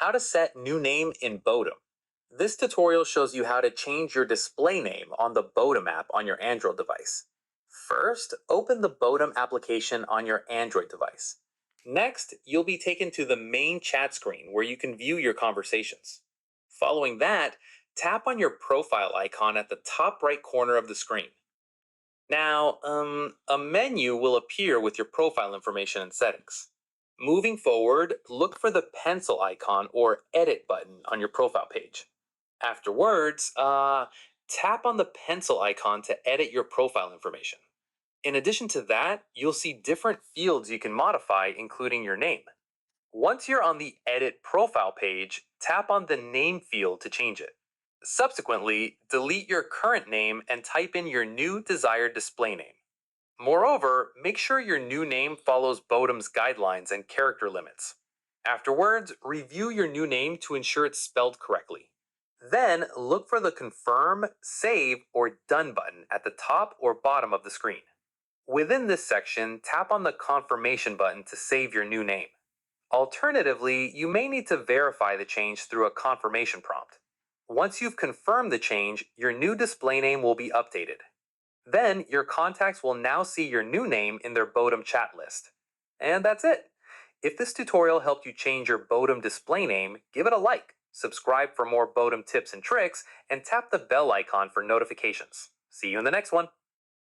How to set new name in BOTIM. This tutorial shows you how to change your display name on the BOTIM app on your Android device. First, open the BOTIM application on your Android device. Next, you'll be taken to the main chat screen where you can view your conversations. Following that, tap on your profile icon at the top right corner of the screen. Now, a menu will appear with your profile information and settings. Moving forward, look for the pencil icon or edit button on your profile page. Afterwards, tap on the pencil icon to edit your profile information. In addition to that, you'll see different fields you can modify, including your name. Once you're on the Edit Profile page, tap on the Name field to change it. Subsequently, delete your current name and type in your new desired display name. Moreover, make sure your new name follows BOTIM's guidelines and character limits. Afterwards, review your new name to ensure it's spelled correctly. Then, look for the Confirm, Save, or Done button at the top or bottom of the screen. Within this section, tap on the Confirmation button to save your new name. Alternatively, you may need to verify the change through a confirmation prompt. Once you've confirmed the change, your new display name will be updated. Then, your contacts will now see your new name in their BOTIM chat list. And that's it. If this tutorial helped you change your BOTIM display name, give it a like, subscribe for more BOTIM tips and tricks, and tap the bell icon for notifications. See you in the next one.